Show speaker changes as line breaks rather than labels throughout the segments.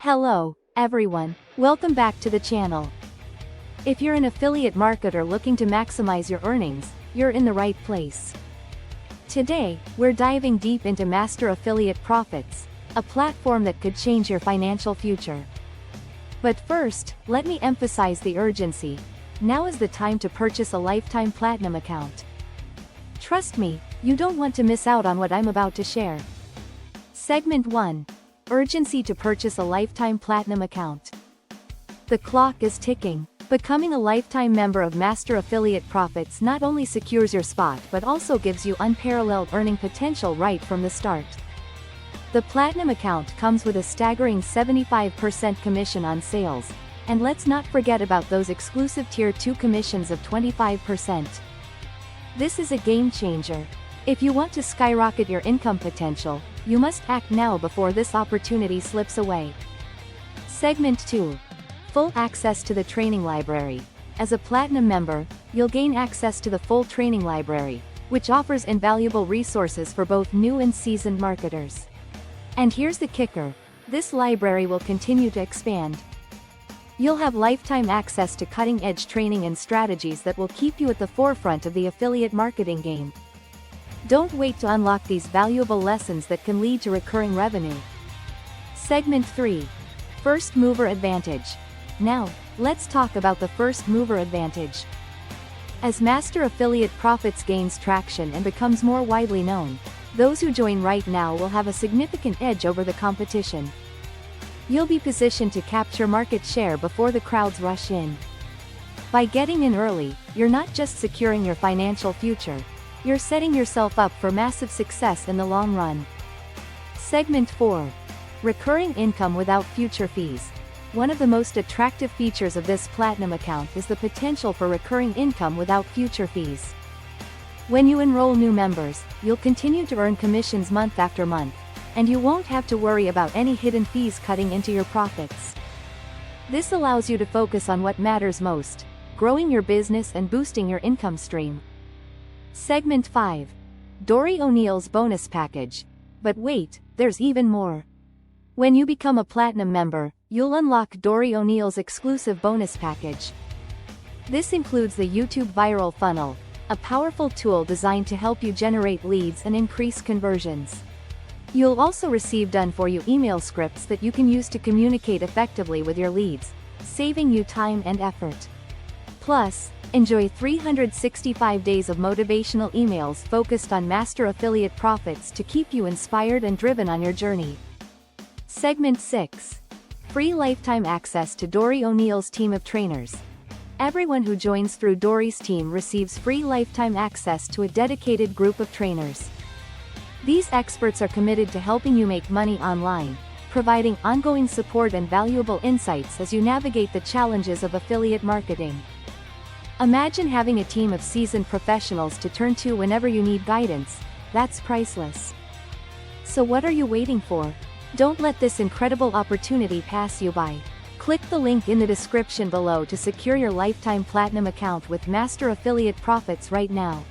Hello, everyone. Welcome back to the channel. If you're an affiliate marketer looking to maximize your earnings, you're in the right place. Today, we're diving deep into Master Affiliate Profits, a platform that could change your financial future. But first, let me emphasize the urgency. Now is the time to purchase a lifetime platinum account. Trust me, you don't want to miss out on what I'm about to share. Segment 1. Urgency to purchase a lifetime platinum account. The clock is ticking. Becoming a lifetime member of Master Affiliate Profits not only secures your spot but also gives you unparalleled earning potential right from the start. The platinum account comes with a staggering 75% commission on sales, and let's not forget about those exclusive Tier 2 commissions of 25%. This is a game changer. If you want to skyrocket your income potential, you must act now before this opportunity slips away. Segment 2. Full access to the training library. As a platinum member, you'll gain access to the full training library, which offers invaluable resources for both new and seasoned marketers. And here's the kicker. This library will continue to expand. You'll have lifetime access to cutting-edge training and strategies that will keep you at the forefront of the affiliate marketing game. Don't wait to unlock these valuable lessons that can lead to recurring revenue. Segment 3. First Mover Advantage. Now, let's talk about the first mover advantage. As Master Affiliate Profits gains traction and becomes more widely known, those who join right now will have a significant edge over the competition. You'll be positioned to capture market share before the crowds rush in. By getting in early, you're not just securing your financial future, you're setting yourself up for massive success in the long run. Segment 4. Recurring income without future fees. One of the most attractive features of this platinum account is the potential for recurring income without future fees. When you enroll new members, you'll continue to earn commissions month after month, and you won't have to worry about any hidden fees cutting into your profits. This allows you to focus on what matters most, growing your business and boosting your income stream. Segment 5. Dori O'Neill's Bonus Package. But wait, there's even more. When you become a platinum member, you'll unlock Dori O'Neill's exclusive bonus package. This includes the YouTube Viral Funnel, a powerful tool designed to help you generate leads and increase conversions. You'll also receive done-for-you email scripts that you can use to communicate effectively with your leads, saving you time and effort. Plus, enjoy 365 days of motivational emails focused on Master Affiliate Profits to keep you inspired and driven on your journey. Segment 6. Free lifetime access to Dori O'Neill's team of trainers. Everyone who joins through Dori's team receives free lifetime access to a dedicated group of trainers. These experts are committed to helping you make money online, providing ongoing support and valuable insights as you navigate the challenges of affiliate marketing. Imagine having a team of seasoned professionals to turn to whenever you need guidance. That's priceless. So what are you waiting for? Don't let this incredible opportunity pass you by. Click the link in the description below to secure your lifetime platinum account with Master Affiliate Profits right now.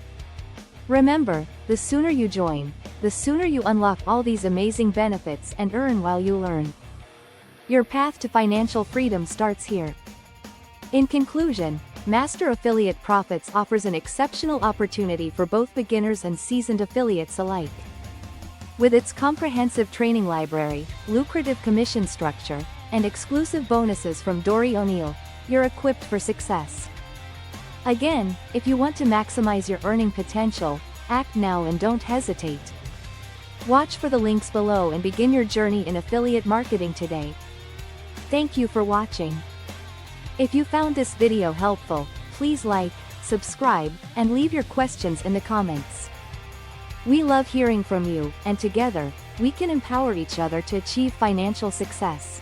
Remember, the sooner you join, the sooner you unlock all these amazing benefits and earn while you learn. Your path to financial freedom starts here. In conclusion, Master Affiliate Profits offers an exceptional opportunity for both beginners and seasoned affiliates alike. With its comprehensive training library, lucrative commission structure, and exclusive bonuses from Dori O'Neill, you're equipped for success. Again, if you want to maximize your earning potential, act now and don't hesitate. Watch for the links below and begin your journey in affiliate marketing today. Thank you for watching. If you found this video helpful, please like, subscribe, and leave your questions in the comments. We love hearing from you, and together, we can empower each other to achieve financial success.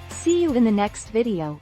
See you in the next video.